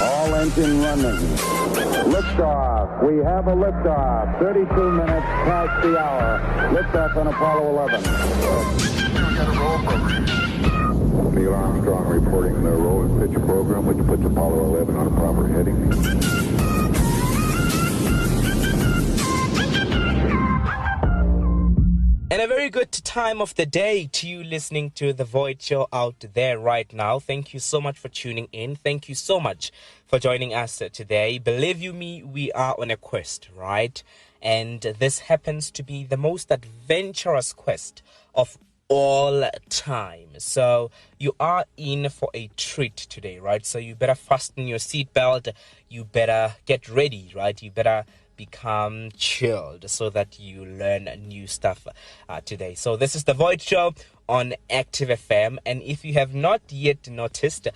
All engine running. Liftoff. We have a liftoff. 32 minutes past the hour. Liftoff on Apollo 11. Neil Armstrong reporting the roll and pitch program, which puts Apollo 11 on a proper heading. And a very good time of the day to you listening to The Void Show out there right now. Thank you so much for tuning in. Thank you so much for joining us today. Believe you me, we are on a quest, right? And this happens to be the most adventurous quest of all time. So you are in for a treat today, right? So you better fasten your seatbelt. You better get ready, right? You better become chilled so that you learn new stuff today. So this is The Void Show on Active FM, and if you have not yet noticed,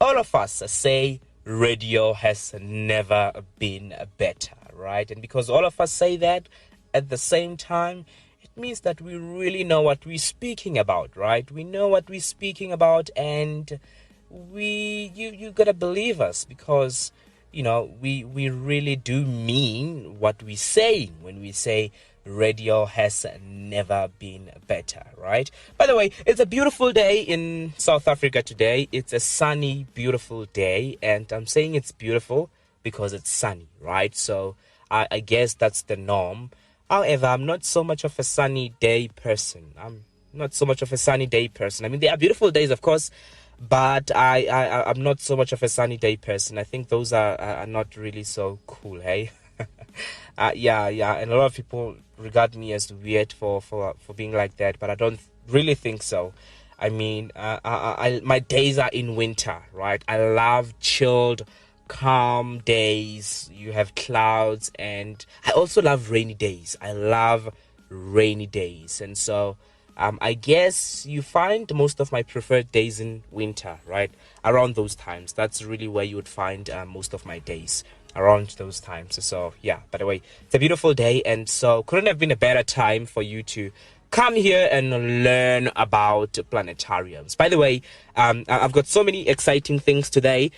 all of us say radio has never been better, right? And because all of us say that at the same time, it means that we really know what we're speaking about, right? We know what we're speaking about, and you gotta believe us, because you know, we really do mean what we're saying when we say radio has never been better, right? By the way, it's a beautiful day in South Africa today. It's a sunny, beautiful day, and I'm saying it's beautiful because it's sunny, right? So I guess that's the norm. However, I'm not so much of a sunny day person. I mean, there are beautiful days, of course, but I'm not so much of a sunny day person. I think those are not really so cool, hey? Yeah, and a lot of people regard me as weird for being like that, but I don't really think so. I mean, my days are in winter, right? I love chilled, calm days. You have clouds, and I also love rainy days. And so I guess you find most of my preferred days in winter, right? Around those times. That's really where you would find most of my days, around those times. So, yeah, by the way, it's a beautiful day, and so couldn't have been a better time for you to come here and learn about planetariums. By the way, I've got so many exciting things today.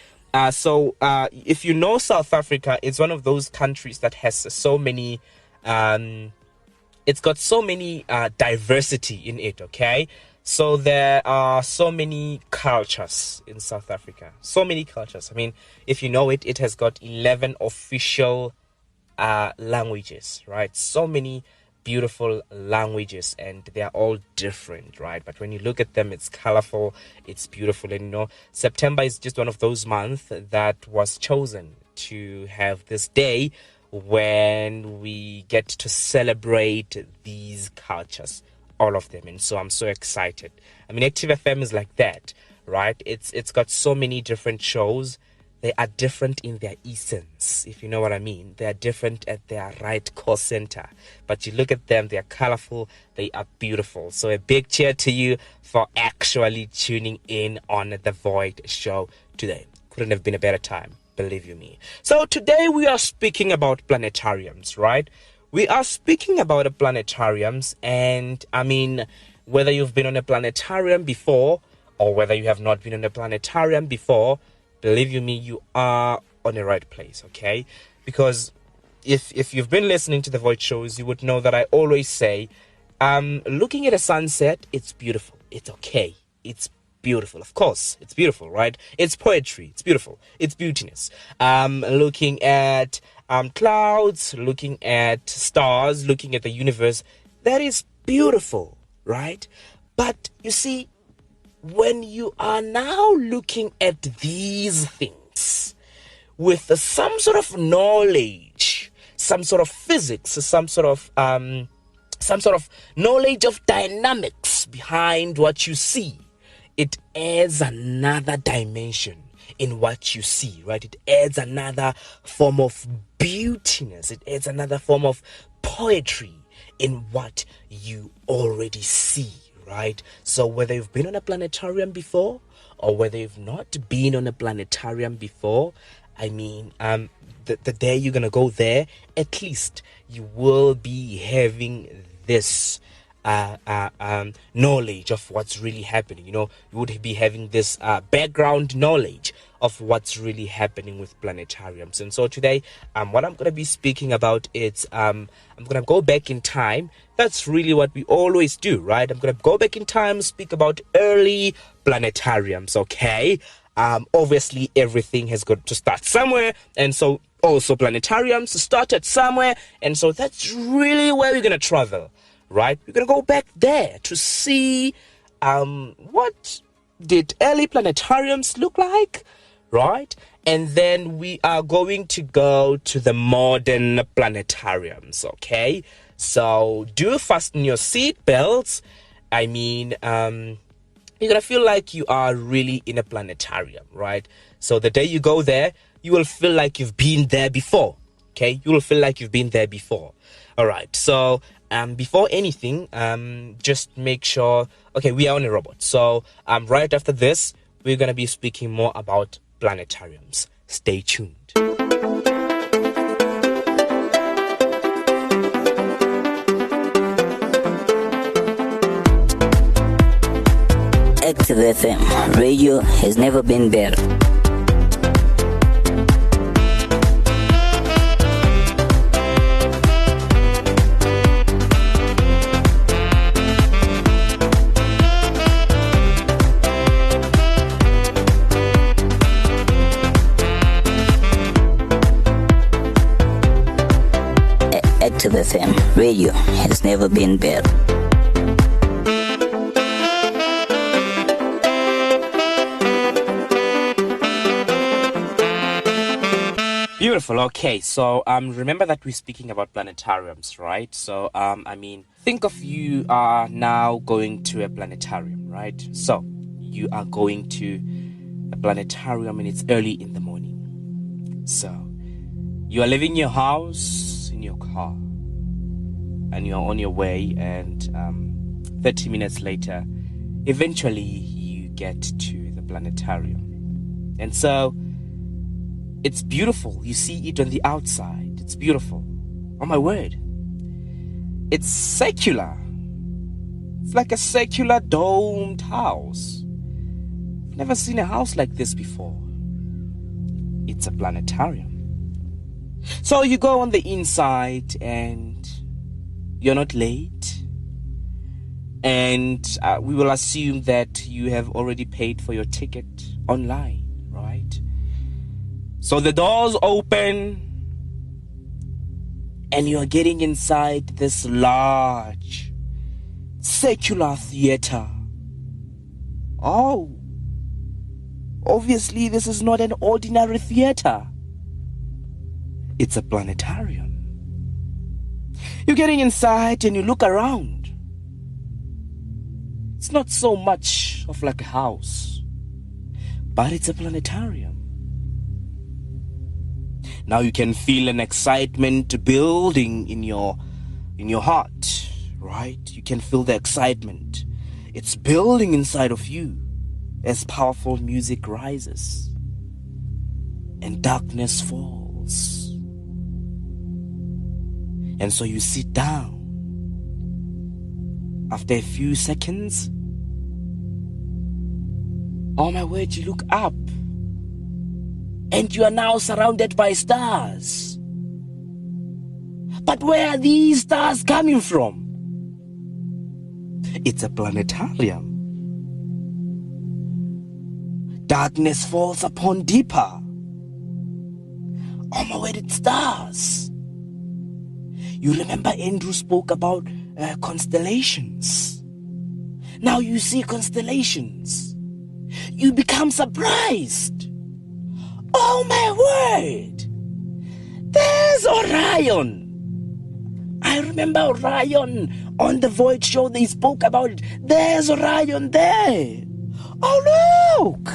So if you know South Africa, it's one of those countries that has so many it's got so many diversity in it, okay? So there are so many cultures in South Africa. So many cultures. I mean, if you know it, it has got 11 official languages, right? So many beautiful languages, and they are all different, right? But when you look at them, it's colorful, it's beautiful. And you know, September is just one of those months that was chosen to have this day when we get to celebrate these cultures, all of them. And so I'm so excited. I mean, Active FM is like that, right? It's got so many different shows. They are different in their essence, if you know what I mean. They are different at their right core center, but you look at them, they are colorful, they are beautiful. So a big cheer to you for actually tuning in on The Void Show today. Couldn't have been a better time, believe you me. So today we are speaking about planetariums, right? We are speaking about planetariums, and I mean, whether you've been on a planetarium before or whether you have not been on a planetarium before, believe you me, you are on the right place, okay? Because if you've been listening to the Void shows, you would know that I always say, looking at a sunset, it's beautiful. It's okay. It's beautiful. Of course, it's beautiful, right? It's poetry. It's beautiful. It's beautiness. Looking at clouds, looking at stars, looking at the universe, that is beautiful, right? But you see, when you are now looking at these things with some sort of knowledge, some sort of physics, some sort of knowledge of dynamics behind what you see, it adds another dimension in what you see, right? It adds another form of beautiness. It adds another form of poetry in what you already see, right? So whether you've been on a planetarium before or whether you've not been on a planetarium before, I mean, the day you're gonna go there, at least you will be having this knowledge of what's really happening. You know, you would be having this background knowledge of what's really happening with planetariums. And so today, what I'm going to be speaking about is I'm going to go back in time. That's really what we always do, right? I'm going to go back in time, speak about early planetariums, okay? Obviously, everything has got to start somewhere, and so also planetariums started somewhere, and so that's really where we're going to travel, right? We're going to go back there to see what did early planetariums look like, right? And then we are going to go to the modern planetariums, okay? So do fasten your seat belts. I mean, you're gonna feel like you are really in a planetarium, right? So the day you go there, you will feel like you've been there before, okay? You will feel like you've been there before. All right, so before anything, just make sure, okay, we are on a robot. So right after this, we're gonna be speaking more about planetariums. Stay tuned. Active FM radio has never been better. Active FM radio has never been better. Beautiful. Okay, so remember that we're speaking about planetariums, right? So I mean, think of you are now going to a planetarium, right? So you are going to a planetarium and it's early in the morning. So you are leaving your house in your car and you're on your way, and 30 minutes later, eventually you get to the planetarium. And so it's beautiful. You see it on the outside. It's beautiful. Oh my word. It's circular. It's like a circular domed house. I've never seen a house like this before. It's a planetarium. So you go on the inside and you're not late. And we will assume that you have already paid for your ticket online, right? So the doors open and you're getting inside this large circular theater. Oh, obviously this is not an ordinary theater. It's a planetarium. You're getting inside and you look around. It's not so much of like a house, but it's a planetarium. Now you can feel an excitement building in your heart, right? You can feel the excitement. It's building inside of you as powerful music rises and darkness falls. And so you sit down. After a few seconds, oh my word, you look up. And you are now surrounded by stars. But where are these stars coming from? It's a planetarium. Darkness falls upon deeper. Oh my word, it's stars. You remember Andrew spoke about constellations. Now you see constellations. You become surprised. Oh my word! There's Orion! I remember Orion on the Void show, they spoke about it. There's Orion there! Oh look!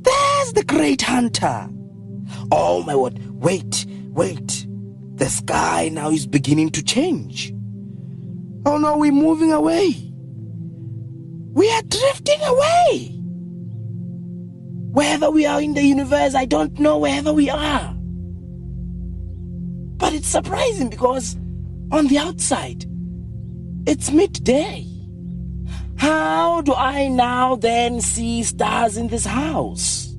There's the Great Hunter! Oh my word, wait! The sky now is beginning to change. Oh no, we're moving away! We are drifting away! Wherever we are in the universe, I don't know wherever we are. But it's surprising because on the outside, it's midday. How do I now then see stars in this house?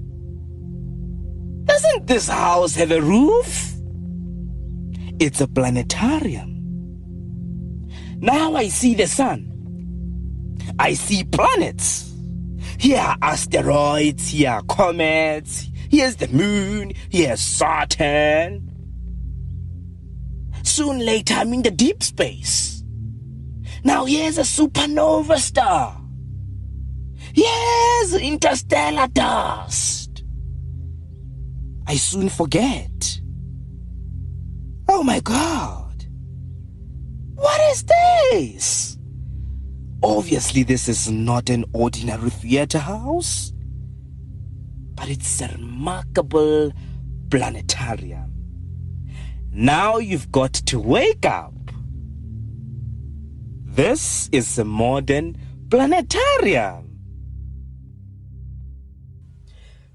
Doesn't this house have a roof? It's a planetarium. Now I see the sun. I see planets. Here are asteroids, here are comets, here's the moon, here's Saturn. Soon later, I'm in the deep space. Now here's a supernova star. Here's interstellar dust. I soon forget. Oh my God. What is this? Obviously, this is not an ordinary theater house, but it's a remarkable planetarium. Now you've got to wake up. This is a modern planetarium.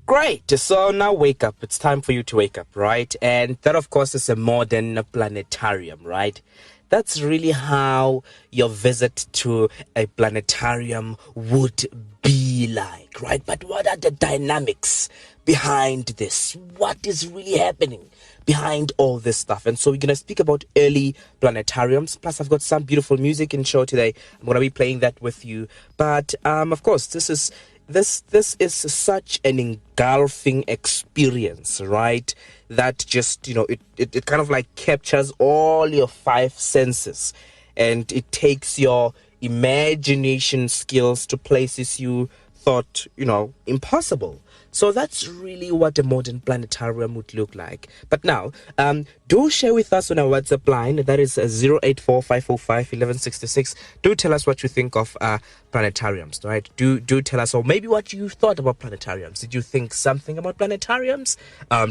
Great. So now wake up. It's time for you to wake up, right? And that, of course, is a modern planetarium, right? That's really how your visit to a planetarium would be like, right? But what are the dynamics behind this? What is really happening behind all this stuff? And so we're going to speak about early planetariums. Plus, I've got some beautiful music in show today. I'm going to be playing that with you. But, of course, this is such an engulfing experience, right? That just, it kind of like captures all your five senses, and it takes your imagination skills to places you thought, impossible. So that's really what a modern planetarium would look like. But now, do share with us on our WhatsApp line. That is 084-505-1166. Do tell us what you think of planetariums, right? Do tell us, or maybe what you thought about planetariums. Did you think something about planetariums?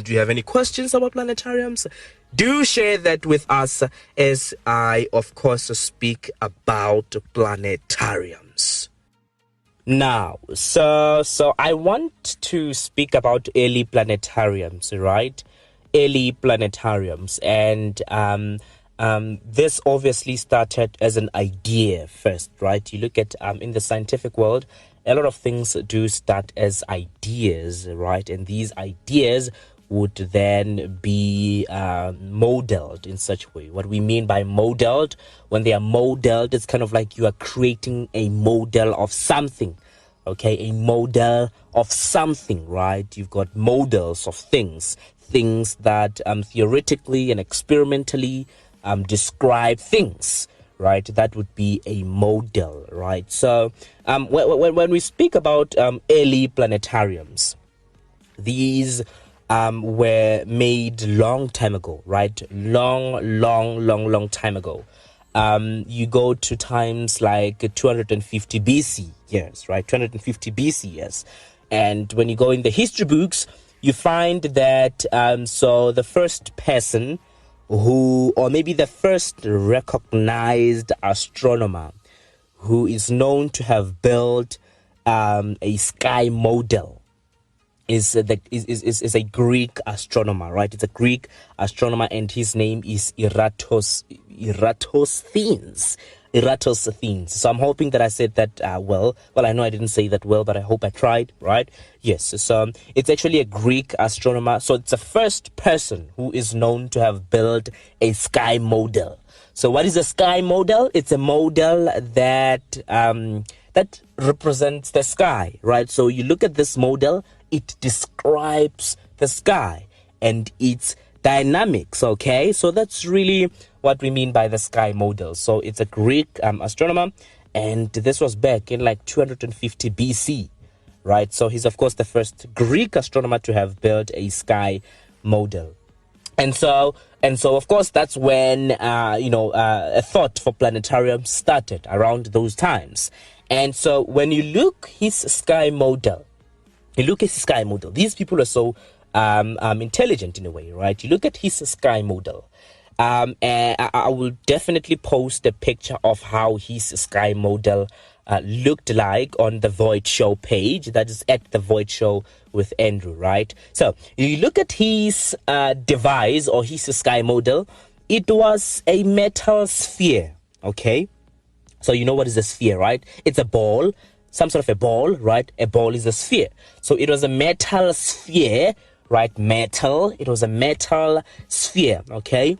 Do you have any questions about planetariums? Do share that with us as I, of course, speak about planetariums. Now, so I want to speak about early planetariums, right? Early planetariums, and this obviously started as an idea first, right? You look at in the scientific world, a lot of things do start as ideas, right? And these ideas would then be modeled in such a way. What we mean by modeled, when they are modeled, it's kind of like you are creating a model of something, okay? A model of something, right? You've got models of things that theoretically and experimentally describe things, right? That would be a model, right? So when we speak about early planetariums, these were made long time ago, right? Long time ago. You go to times like 250 BC years, right? 250 BC years. And when you go in the history books, you find that so the first person or maybe the first recognized astronomer who is known to have built a sky model is a Greek astronomer, right? It's a Greek astronomer, and his name is Eratosthenes. So I'm hoping that I said that well. Well, I know I didn't say that well, but I hope I tried, right? Yes. So it's actually a Greek astronomer. So it's the first person who is known to have built a sky model. So what is a sky model? It's a model that that represents the sky, right? So you look at this model, it describes the sky and its dynamics, okay? So that's really what we mean by the sky model. So it's a Greek astronomer, and this was back in like 250 BC, right? So he's, of course, the first Greek astronomer to have built a sky model. And so, of course, that's when, a thought for planetarium started around those times. And so when you look his sky model, these people are so intelligent in a way, right? You look at his sky model. And I will definitely post a picture of how his sky model looked like on the Void Show page. That is at the Void Show with Andrew, right? So you look at his device or his sky model. It was a metal sphere, okay? So you know what is a sphere, right? It's a ball, some sort of a ball, right? A ball is a sphere. So it was a metal sphere, right? Metal. It was a metal sphere, okay?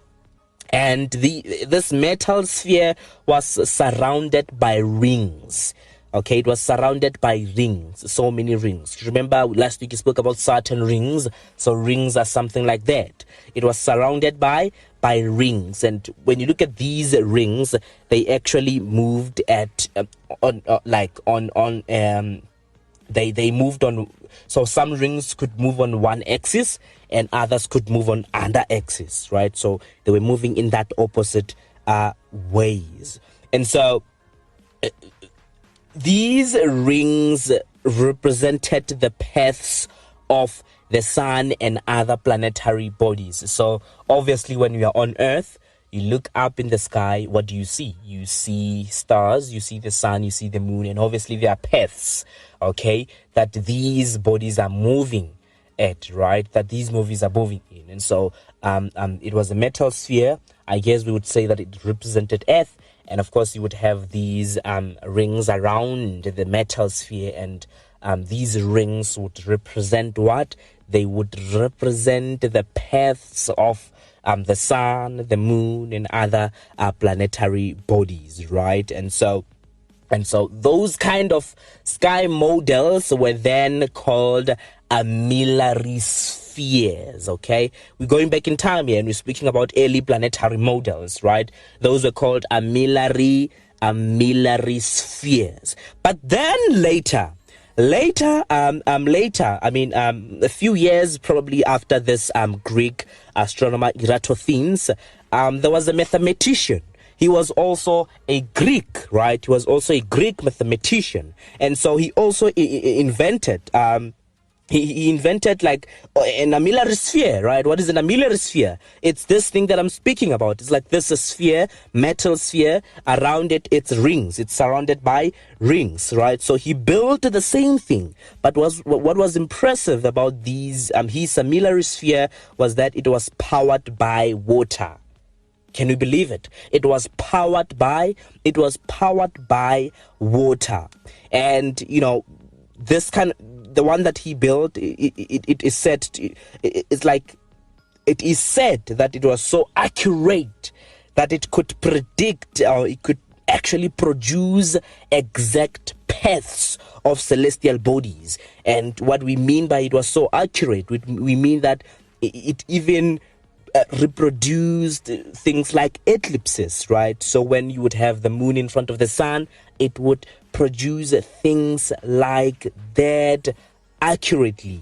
And this metal sphere was surrounded by rings. Okay, it was surrounded by rings, so many rings. Remember last week you spoke about Saturn rings, so rings are something like that. It was surrounded by rings, and when you look at these rings, they actually moved at they moved on. So some rings could move on one axis and others could move on other axis, right? So they were moving in that opposite ways. And so these rings represented the paths of the sun and other planetary bodies. So obviously when we are on Earth, you look up in the sky, what do you see? You see stars, you see the sun, you see the moon, and obviously there are paths, okay, that these bodies are moving at, right? That these movies are moving in. And so it was a metal sphere. I guess we would say that it represented Earth. And of course, you would have these rings around the metal sphere, and these rings would represent what? They would represent the paths of the sun, the moon, and other planetary bodies, right? And so those kind of sky models were then called armillary spheres, okay? We're going back in time here and we're speaking about early planetary models, right? Those were called armillary spheres. But then later, a few years probably after this Greek astronomer Eratosthenes, there was a mathematician. He was also a Greek, right? He was also a Greek mathematician. And so he also invented, he invented like an armillary sphere, right? What is an armillary sphere? It's this thing that I'm speaking about. It's like this sphere, metal sphere, around it, it's rings. It's surrounded by rings, right? So he built the same thing. But what was impressive about these, his armillary sphere was that it was powered by water. Can you believe it? It was powered by water. And, you know, this kind of, the one that he built, it is said that it was so accurate that it could predict, or it could actually produce exact paths of celestial bodies. And what we mean by it was so accurate, we mean that it even reproduced things like eclipses, right? So when you would have the moon in front of the sun, it would produce things like that accurately,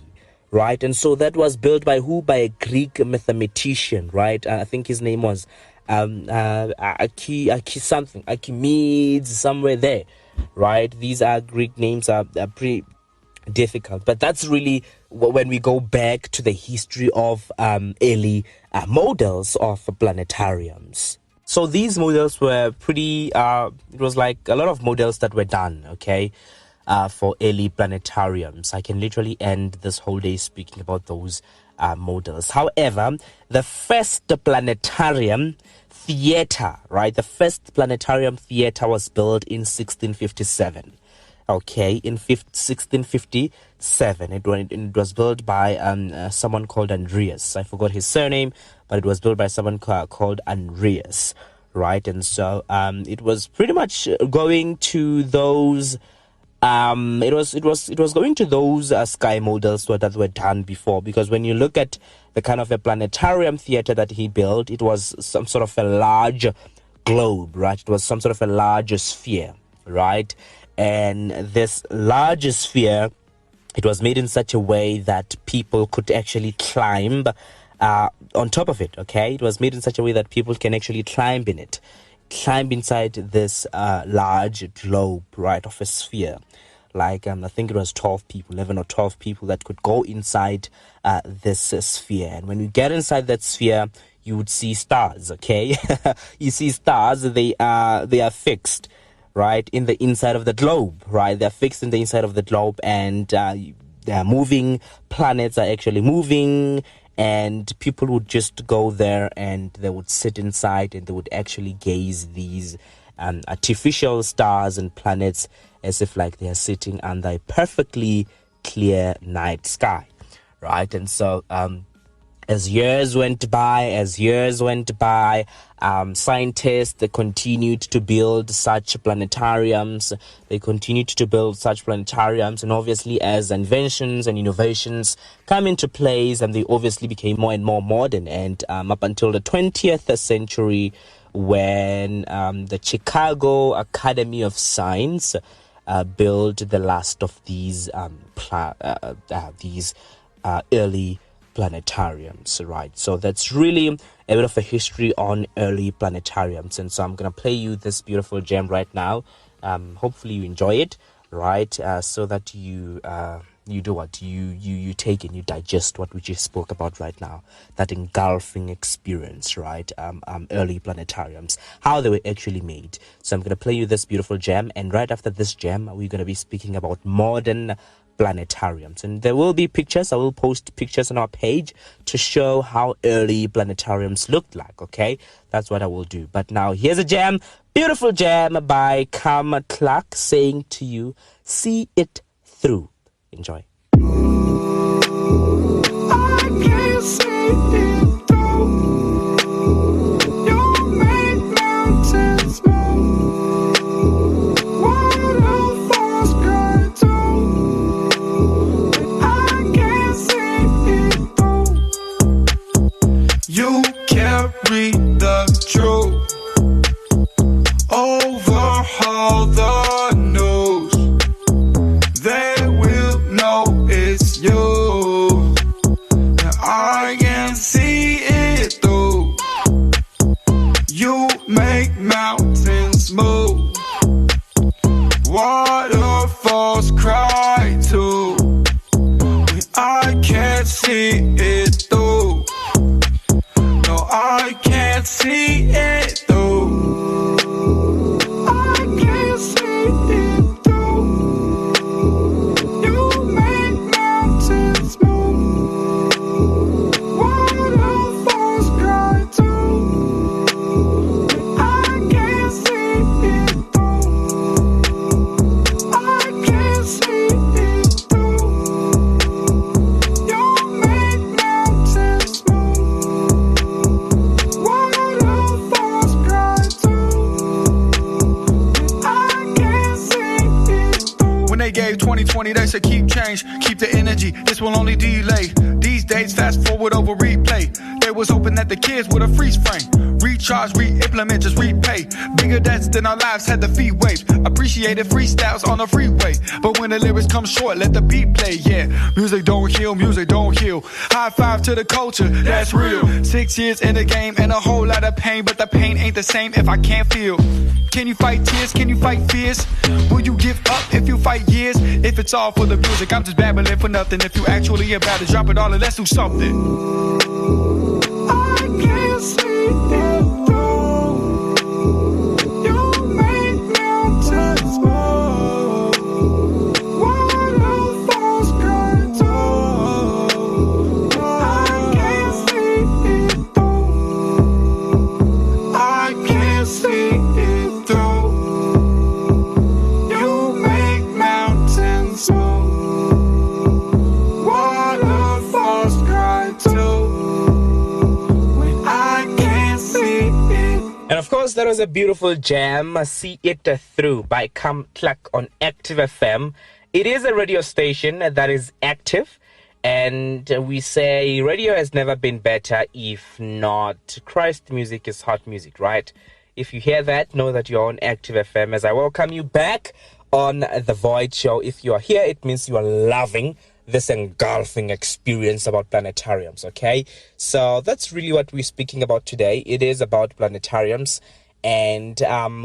right? And so that was built by who? By a Greek mathematician, right? I think his name was Archimedes, somewhere there, right? These are Greek names, are pretty difficult, but that's really when we go back to the history of early models of planetariums. So these models were pretty, it was like a lot of models that were done, okay, for early planetariums. I can literally end this whole day speaking about those models. However, the first planetarium theater, right, the first planetarium theater was built in 1657. Okay, in 1657, it was built by someone called Andreas. I forgot his surname, but it was built by someone called Andreas, right? And so it was pretty much going to those. It was going to those sky models that were done before, because when you look at the kind of a planetarium theater that he built, it was some sort of a large globe, right? It was some sort of a large sphere, right? And this large sphere, it was made in such a way that people could actually climb on top of it, okay? It was made in such a way that people can actually climb inside this large globe, right, of a sphere. Like, I think it was 11 or 12 people that could go inside this sphere. And when you get inside that sphere, you would see stars, okay? You see stars, they are fixed, right, in the inside of the globe, right? They're fixed in the inside of the globe, and they're moving. Planets are actually moving, and people would just go there and they would sit inside and they would actually gaze these artificial stars and planets as if like they are sitting under a perfectly clear night sky, right? And so as years went by, scientists, they continued to build such planetariums. And obviously as inventions and innovations come into place, and they obviously became more and more modern. And up until the 20th century, when the Chicago Academy of Science built the last of these early planetariums, right? So that's really a bit of a history on early planetariums. And so I'm gonna play you this beautiful gem right now. Hopefully you enjoy it, right? So that you do what you take and you digest what we just spoke about right now, that engulfing experience, right? Early planetariums, how they were actually made. So I'm gonna play you this beautiful gem, and right after this gem we're gonna be speaking about modern planetariums, and there will be pictures. I will post pictures on our page to show how early planetariums looked like. Okay, that's what I will do. But now here's a gem, beautiful gem by Cam Clark, saying to you, see it through. Enjoy. I can't see it through. You make mountains move. Waterfalls cry too. I can't see it through. You carry the truth. Overhaul the news. They will know it's you. Now I can see it through. You make mountains move. Waterfalls cry too. When I can't see it through. No, I can't see it through. I can't see it through. You make mountains move. Waterfalls cry too. I can't see it through. I can't see it through. You make mountains move. Waterfalls cry too. I can't see it through. When they gave 2020, they said keep change, keep the energy. This will only delay. These days, fast forward over replay. They was hoping that the kids would have freeze frame. Recharge, re-implement, just repay. Bigger debts than our lives had the fee waived. Appreciated freestyles on the freeway. But when the lyrics come short, let the beat play, yeah. Music don't heal, music don't heal. High five to the culture, that's real. 6 years in the game and a whole lot of pain. But the pain ain't the same if I can't feel. Can you fight tears? Can you fight fears? Will you give up if you fight years? If it's all for the music, I'm just babbling for nothing. If you actually about it, drop it all and let's do something. I can't see it through. You make mountains move. Waterfalls cry too. I can't see it through. I can't see it through. You make mountains move. Waterfalls cry too. And of course, that was a beautiful jam, See It Through by Cam Clark on Active FM. It is a radio station that is active, and we say radio has never been better. If not, Christ music is hot music, right? If you hear that, know that you're on Active FM, as I welcome you back on The Void Show. If you are here, it means you are loving this engulfing experience about planetariums, okay? So that's really what we're speaking about today. It is about planetariums, and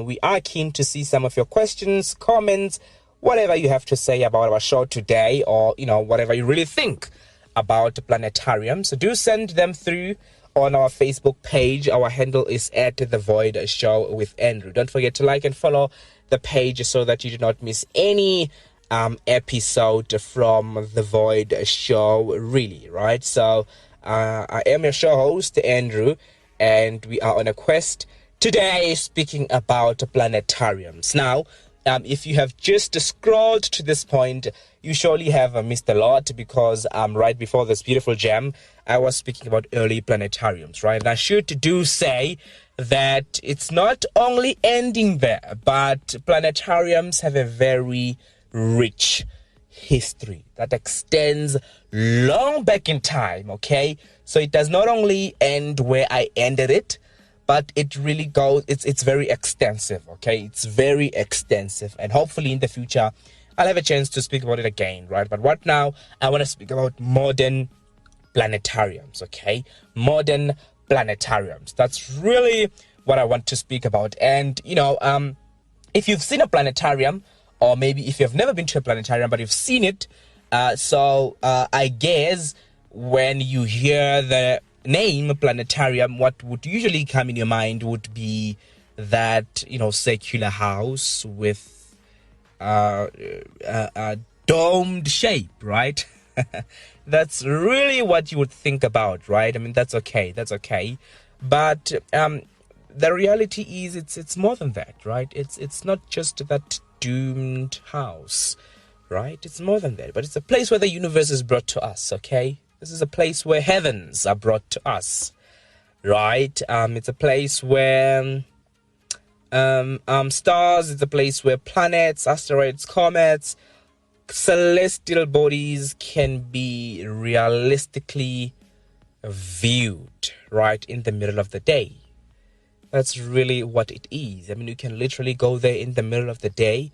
we are keen to see some of your questions, comments, whatever you have to say about our show today, or, you know, whatever you really think about planetariums. So do send them through on our Facebook page. Our handle is at The Void Show with Andrew. Don't forget to like and follow the page so that you do not miss any episode from The Void Show, really, right? So I am your show host, Andrew, and we are on a quest today speaking about planetariums. Now, if you have just scrolled to this point, you surely have missed a lot, because right before this beautiful jam, I was speaking about early planetariums, right? And I should do say that it's not only ending there, but planetariums have a very rich history that extends long back in time, okay? So it does not only end where I ended it, but it really goes, it's very extensive, okay? It's very extensive, and hopefully in the future I'll have a chance to speak about it again, right? But right now I want to speak about modern planetariums, okay? Modern planetariums. That's really what I want to speak about. And if you've seen a planetarium, or maybe if you've never been to a planetarium but you've seen it, I guess when you hear the name planetarium, what would usually come in your mind would be that circular house with a domed shape, right? That's really what you would think about, right? I mean, that's okay, but the reality is it's more than that, right? It's not just that doomed house, right? It's more than that, but it's a place where the universe is brought to us, okay? This is a place where heavens are brought to us, right? It's a place where stars, it's a place where planets, asteroids, comets, celestial bodies can be realistically viewed, right, in the middle of the day. That's really what it is. I mean, you can literally go there in the middle of the day,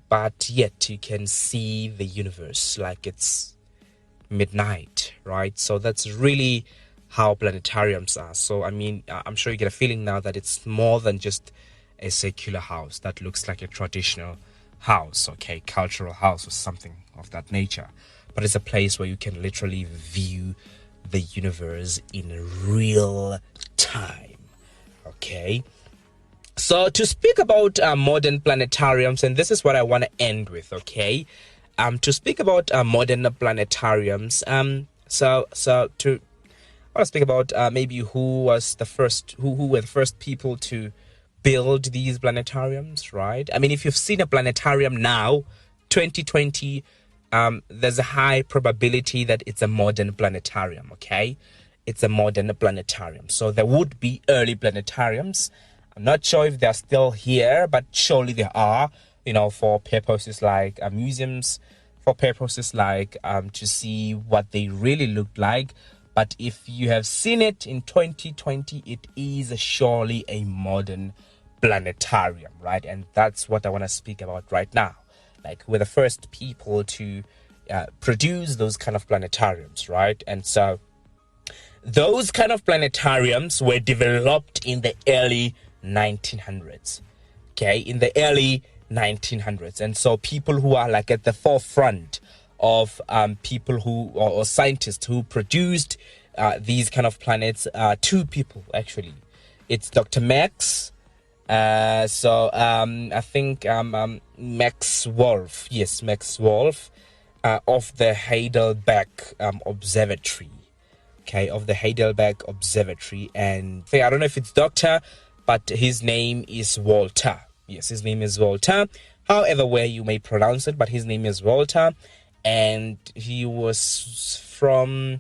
but yet you can see the universe like it's midnight, right? So that's really how planetariums are. So I mean, I'm sure you get a feeling now that it's more than just a circular house that looks like a traditional house, okay, cultural house or something of that nature, but it's a place where you can literally view the universe in real time, okay? So to speak about modern planetariums, and this is what I want to end with, okay? To speak about modern planetariums, so I want to speak about maybe who were the first people to build these planetariums, right? I mean, if you've seen a planetarium now, 2020, there's a high probability that it's a modern planetarium, okay? It's a modern planetarium. So there would be early planetariums. I'm not sure if they're still here, but surely there are, for purposes like museums, for purposes like to see what they really looked like. But if you have seen it in 2020, it is surely a modern planetarium, right? And that's what I want to speak about right now. Like, we're the first people to produce those kind of planetariums, right? And so those kind of planetariums were developed in the early 1900s, okay? In the early 1900s. And so people who are like at the forefront of people who, or scientists who produced these kind of planets, two people actually. It's Dr. Max. I think Max Wolf. Yes, Max Wolf of the Heidelberg Observatory. Okay, of the Heidelberg Observatory. And I don't know if it's Doctor, but his name is Walter. Yes, his name is Walter. However, where you may pronounce it, but his name is Walter. And he was from...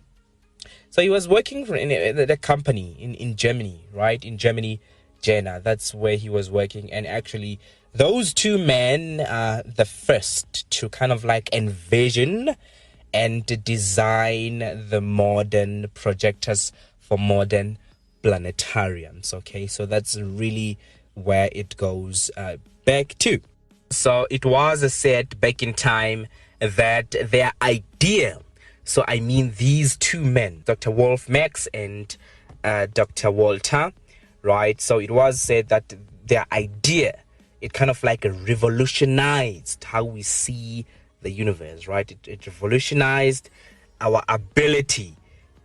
So he was working in a company in Germany, right? In Germany, Jena. That's where he was working. And actually, those two men are the first to kind of like envision and design the modern projectors for modern planetariums. Okay, so that's really where it goes back to. So it was said back in time that their idea, so I mean these two men, Dr. Wolf Max and Dr. Walter, right? So it was said that their idea, it kind of like revolutionized how we see the universe, right? It revolutionized our ability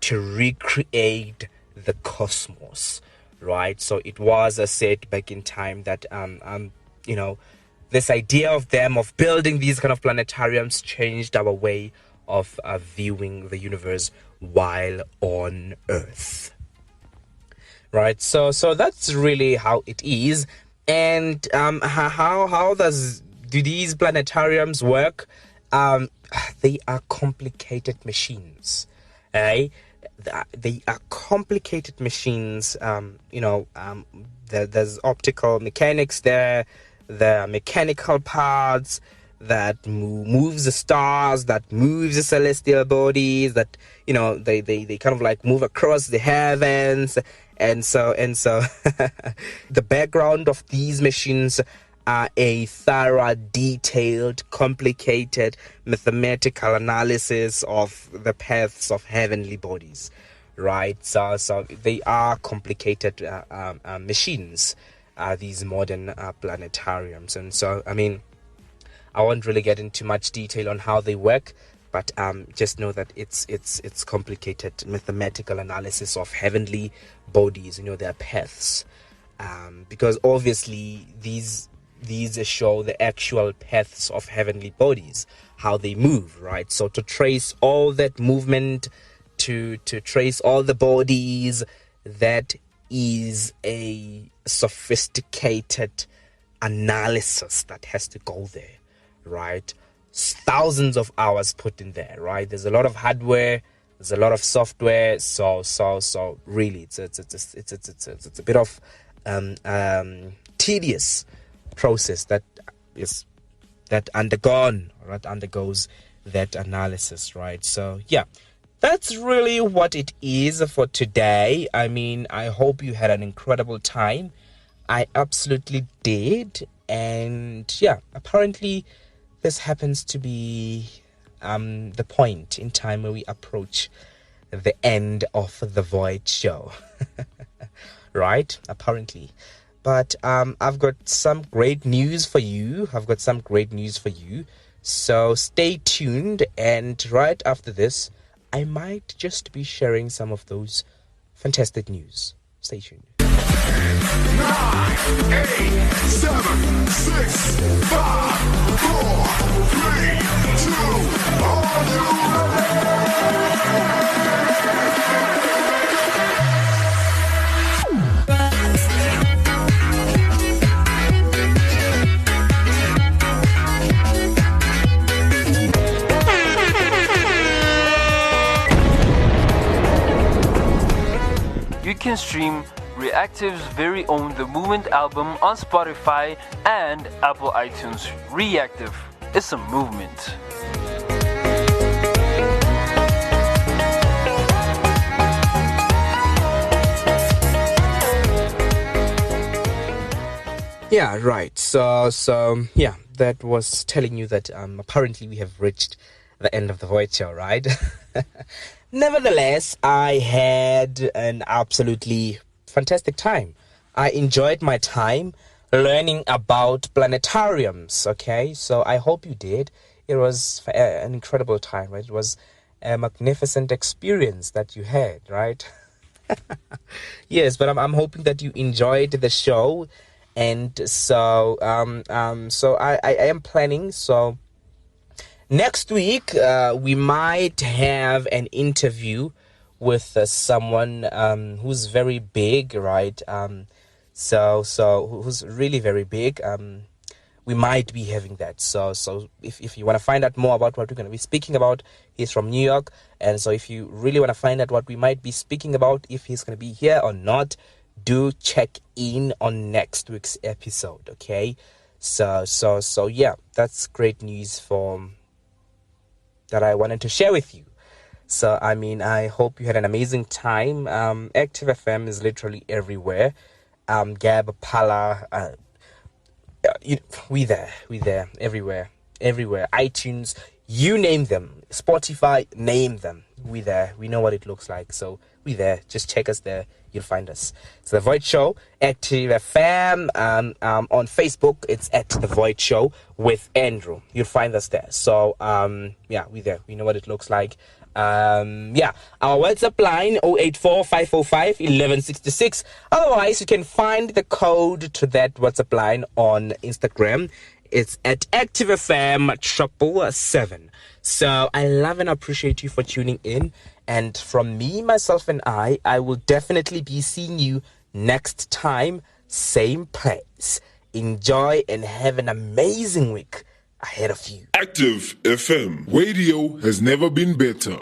to recreate the cosmos, right? So it was said back in time that this idea of them of building these kind of planetariums changed our way of viewing the universe while on Earth, right? So that's really how it is. And how does do these planetariums work? They are complicated machines. They are complicated machines. There's optical mechanics there. There are mechanical parts that moves the stars, that moves the celestial bodies, that they kind of like move across the heavens, and so the background of these machines are a thorough, detailed, complicated mathematical analysis of the paths of heavenly bodies, right? So they are complicated machines, these modern planetariums. And so, I mean, I won't really get into much detail on how they work, but just know that it's complicated mathematical analysis of heavenly bodies, their paths, because obviously these show the actual paths of heavenly bodies, how they move, right? So to trace all that movement, to trace all the bodies, that is a sophisticated analysis that has to go there, right? Thousands of hours put in there, right? There's a lot of hardware, there's a lot of software, so really it's a bit of tedious process that undergoes that analysis, right? So yeah, that's really what it is for today. I mean, I hope you had an incredible time. I absolutely did. And yeah, apparently this happens to be the point in time where we approach the end of the Void show. Right? Apparently. But I've got some great news for you. So stay tuned, and right after this, I might just be sharing some of those fantastic news. Stay tuned. 9, 8, 7, 6, 5, 4, 3, 2, are you ready? You can stream Reactive's very own The Movement album on Spotify and Apple iTunes. Reactive is a movement. Yeah, right. So yeah, that was telling you that apparently we have reached the end of the Void show, right? Nevertheless, I had an absolutely fantastic time. I enjoyed my time learning about planetariums, okay? So I hope you did. It was an incredible time, right? It was a magnificent experience that you had, right? Yes, but I'm hoping that you enjoyed the show. And so I am planning, so next week, we might have an interview with someone who's very big, right? Who's really very big. We might be having that. So if you want to find out more about what we're going to be speaking about, he's from New York. And so if you really want to find out what we might be speaking about, if he's going to be here or not, do check in on next week's episode, okay? So yeah, that's great news that I wanted to share with you. So, I mean, I hope you had an amazing time. Active FM is literally everywhere. Gab, Pala, we there, everywhere. iTunes, you name them. Spotify, name them. We there. We know what it looks like. So, we there. Just check us there. You'll find us. It's The Void Show, Active FM. On Facebook, it's at The Void Show with Andrew. You'll find us there. So, yeah, we there. We know what it looks like. Yeah, our WhatsApp line 084-505-1166. Otherwise, you can find the code to that WhatsApp line on Instagram. It's at ActiveFM777. So I love and appreciate you for tuning in. And from me, myself, and I will definitely be seeing you next time, same place. enjoy and have an amazing week ahead of you. Active FM. Radio has never been better.